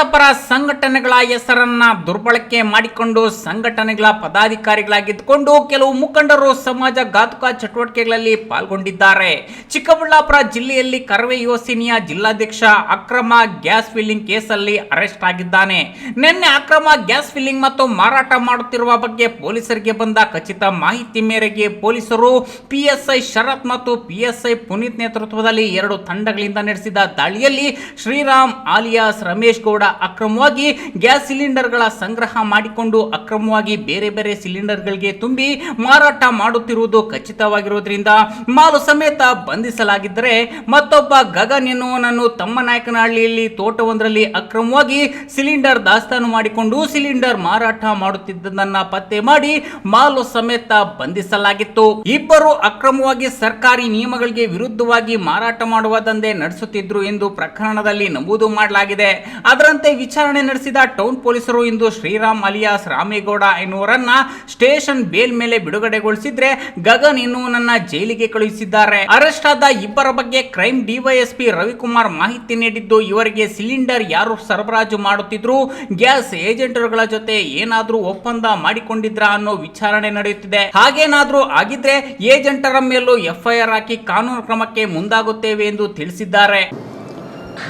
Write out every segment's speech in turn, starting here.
ಕನ್ನಡಪರ ಸಂಘಟನೆಗಳ ಹೆಸರನ್ನ ದುರ್ಬಳಕೆ ಮಾಡಿಕೊಂಡು ಸಂಘಟನೆಗಳ ಪದಾಧಿಕಾರಿಗಳಾಗಿದ್ದುಕೊಂಡು ಕೆಲವು ಮುಖಂಡರು ಸಮಾಜ ಘಾತುಕ ಚಟುವಟಿಕೆಗಳಲ್ಲಿ ಪಾಲ್ಗೊಂಡಿದ್ದಾರೆ. ಚಿಕ್ಕಬಳ್ಳಾಪುರ ಜಿಲ್ಲೆಯಲ್ಲಿ ಕರವೇ ಯುವ ಸೇನೆಯ ಜಿಲ್ಲಾಧ್ಯಕ್ಷ ಅಕ್ರಮ ಗ್ಯಾಸ್ ಫಿಲ್ಲಿಂಗ್ ಕೇಸಲ್ಲಿ ಅರೆಸ್ಟ್ ಆಗಿದ್ದಾನೆ. ನಿನ್ನೆ ಅಕ್ರಮ ಗ್ಯಾಸ್ ಫಿಲ್ಲಿಂಗ್ ಮತ್ತು ಮಾರಾಟ ಮಾಡುತ್ತಿರುವ ಬಗ್ಗೆ ಪೊಲೀಸರಿಗೆ ಬಂದ ಖಚಿತ ಮಾಹಿತಿ ಮೇರೆಗೆ ಪೊಲೀಸರು ಪಿಎಸ್ಐ ಶರತ್ ಮತ್ತು ಪಿಎಸ್ಐ ಪುನೀತ್ ನೇತೃತ್ವದಲ್ಲಿ 2 ತಂಡಗಳಿಂದ ನಡೆಸಿದ ದಾಳಿಯಲ್ಲಿ ಶ್ರೀರಾಮ್ ಆಲಿಯಾಸ್ ರಮೇಶ್ ಗೌಡ ಅಕ್ರಮವಾಗಿ ಗ್ಯಾಸ್ ಸಿಲಿಂಡರ್ಗಳ ಸಂಗ್ರಹ ಮಾಡಿಕೊಂಡು ಅಕ್ರಮವಾಗಿ ಬೇರೆ ಬೇರೆ ಸಿಲಿಂಡರ್ಗಳಿಗೆ ತುಂಬಿ ಮಾರಾಟ ಮಾಡುತ್ತಿರುವುದು ಖಚಿತವಾಗಿರುವುದರಿಂದ ಮಾಲು ಸಮೇತ ಬಂಧಿಸಲಾಗಿದ್ದರೆ, ಮತ್ತೊಬ್ಬ ಗಗನ್ ಎನ್ನುವನನ್ನು ತಮ್ಮನಾಯಕನಹಳ್ಳಿಯಲ್ಲಿ ತೋಟವೊಂದರಲ್ಲಿ ಅಕ್ರಮವಾಗಿ ಸಿಲಿಂಡರ್ ದಾಸ್ತಾನು ಮಾಡಿಕೊಂಡು ಸಿಲಿಂಡರ್ ಮಾರಾಟ ಮಾಡುತ್ತಿದ್ದುದನ್ನ ಪತ್ತೆ ಮಾಡಿ ಮಾಲು ಸಮೇತ ಬಂಧಿಸಲಾಗಿತ್ತು. ಇಬ್ಬರು ಅಕ್ರಮವಾಗಿ ಸರ್ಕಾರಿ ನಿಯಮಗಳಿಗೆ ವಿರುದ್ಧವಾಗಿ ಮಾರಾಟ ಮಾಡುವ ದಂಧೆ ನಡೆಸುತ್ತಿದ್ರು ಎಂದು ಪ್ರಕರಣದಲ್ಲಿ ನಮೂದು ಮಾಡಲಾಗಿದೆ. ಅದರಂತೆ ವಿಚಾರಣೆ ನಡೆಸಿದ ಟೌನ್ ಪೊಲೀಸರು ಇಂದು ಶ್ರೀರಾಮ್ ಅಲಿಯಾಸ್ ರಾಮೇಗೌಡ ಎನ್ನುವರನ್ನ ಸ್ಟೇಷನ್ ಬೇಲ್ ಮೇಲೆ ಬಿಡುಗಡೆಗೊಳಿಸಿದ್ರೆ ಗಗನ್ ಎನ್ನುವನನ್ನ ಜೈಲಿಗೆ ಕಳುಹಿಸಿದ್ದಾರೆ. ಅರೆಸ್ಟ್ ಆದ ಇಬ್ಬರ ಬಗ್ಗೆ ಕ್ರೈಮ್ ಡಿವೈಎಸ್ಪಿ ರವಿಕುಮಾರ್ ಮಾಹಿತಿ ನೀಡಿದ್ದು, ಇವರಿಗೆ ಸಿಲಿಂಡರ್ ಯಾರು ಸರಬರಾಜು ಮಾಡುತ್ತಿದ್ರು, ಗ್ಯಾಸ್ ಏಜೆಂಟರುಗಳ ಜೊತೆ ಏನಾದ್ರೂ ಒಪ್ಪಂದ ಮಾಡಿಕೊಂಡಿದ್ರ ಅನ್ನೋ ವಿಚಾರಣೆ ನಡೆಯುತ್ತಿದೆ. ಹಾಗೇನಾದ್ರೂ ಆಗಿದ್ರೆ ಏಜೆಂಟರ ಮೇಲೂ ಎಫ್ಐಆರ್ ಹಾಕಿ ಕಾನೂನು ಕ್ರಮಕ್ಕೆ ಮುಂದಾಗುತ್ತೇವೆ ಎಂದು ತಿಳಿಸಿದ್ದಾರೆ.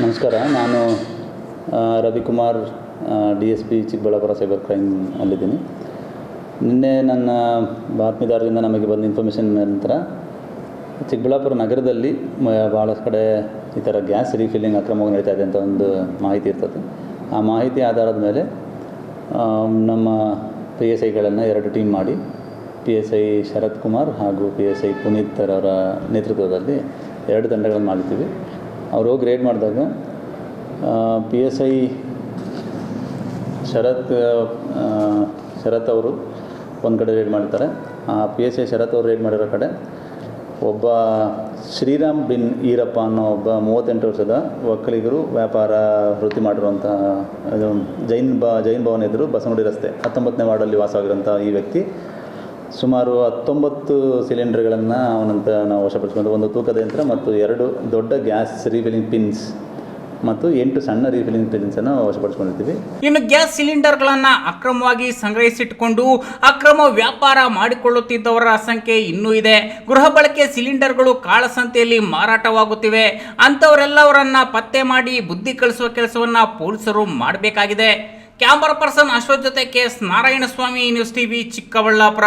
ನಮಸ್ಕಾರ, ನಾನು Ravikumar, DSP Chikkaballapur cyber crime ಅಲ್ಲಿದ್ದೀನಿ. ನಿನ್ನೆ ನನ್ನ ಬಾತ್ಮೀದಾರರಿಂದ ನಮಗೆ ಬಂದ ಇನ್ಫಾರ್ಮೇಷನ್ ನಂತರ ಚಿಕ್ಕಬಳ್ಳಾಪುರ ನಗರದಲ್ಲಿ ಭಾಳಷ್ಟು ಕಡೆ ಈ ಥರ ಗ್ಯಾಸ್ ರೀಫಿಲ್ಲಿಂಗ್ ಅಕ್ರಮವಾಗಿ ನಡೀತಾ ಇದೆ ಅಂತ ಒಂದು ಮಾಹಿತಿ ಇರ್ತದೆ. ಆ ಮಾಹಿತಿ ಆಧಾರದ ಮೇಲೆ ನಮ್ಮ PSIಗಳನ್ನು 2 ಟೀಮ್ ಮಾಡಿ PSI ಶರತ್ ಕುಮಾರ್ ಹಾಗೂ PSI ಪುನೀತ್ ಅವರ ನೇತೃತ್ವದಲ್ಲಿ 2 ತಂಡಗಳನ್ನು ಮಾಡಿದ್ದೀವಿ. ಅವರು ಹೋಗಿ ರೇಡ್ ಮಾಡಿದಾಗ PSI ಶರತ್ ಅವರು ಒಂದು ಕಡೆ ರೇಡ್ ಮಾಡ್ತಾರೆ. ಆ PSI ಶರತ್ ಅವರು ರೇಡ್ ಮಾಡಿರೋ ಕಡೆ ಒಬ್ಬ ಶ್ರೀರಾಮ್ ಬಿನ್ ಈರಪ್ಪ ಅನ್ನೋ ಒಬ್ಬ 38 ವರ್ಷದ ಒಕ್ಕಲಿಗರು ವ್ಯಾಪಾರ ವೃತ್ತಿ ಮಾಡಿರುವಂಥ ಜೈನ್ ಭವನ ಎದುರು ಬಸವನಗುಡಿ ರಸ್ತೆ 19ನೇ ವಾರ್ಡಲ್ಲಿ ವಾಸವಾಗಿರೋಂಥ ಈ ವ್ಯಕ್ತಿ ಸುಮಾರು 19 ಸಿಲಿಂಡರ್ಗಳನ್ನು ಅವನಂತ ನಾವು ವಶಪಡಿಸ್ಕೊಂಡು, ಒಂದು ತೂಕದ ಯಂತ್ರ ಮತ್ತು 2 ದೊಡ್ಡ ಗ್ಯಾಸ್ ರೀಫಿಲ್ಲಿಂಗ್ ಪಿನ್ಸ್ ಮತ್ತು 8 ಸಣ್ಣ ರೀಫಿಲ್ಲಿಂಗ್ ಪಿನ್ಸನ್ನು ವಶಪಡಿಸ್ಕೊಂಡಿರ್ತೀವಿ. ಇನ್ನು ಗ್ಯಾಸ್ ಸಿಲಿಂಡರ್ಗಳನ್ನು ಅಕ್ರಮವಾಗಿ ಸಂಗ್ರಹಿಸಿಟ್ಟುಕೊಂಡು ಅಕ್ರಮ ವ್ಯಾಪಾರ ಮಾಡಿಕೊಳ್ಳುತ್ತಿದ್ದವರ ಸಂಖ್ಯೆ ಇನ್ನೂ ಇದೆ. ಗೃಹ ಬಳಕೆ ಸಿಲಿಂಡರ್ಗಳು ಕಾಳಸಂತೆಯಲ್ಲಿ ಮಾರಾಟವಾಗುತ್ತಿವೆ. ಅಂಥವರೆಲ್ಲವರನ್ನ ಪತ್ತೆ ಮಾಡಿ ಬುದ್ಧಿ ಕಲಿಸುವ ಕೆಲಸವನ್ನ ಪೊಲೀಸರು ಮಾಡಬೇಕಾಗಿದೆ. ಕ್ಯಾಮರಾ ಪರ್ಸನ್ ಅಶ್ವಥ್ ಜೊತೆ KS Narayanaswamy, news TV Chikkaballapur.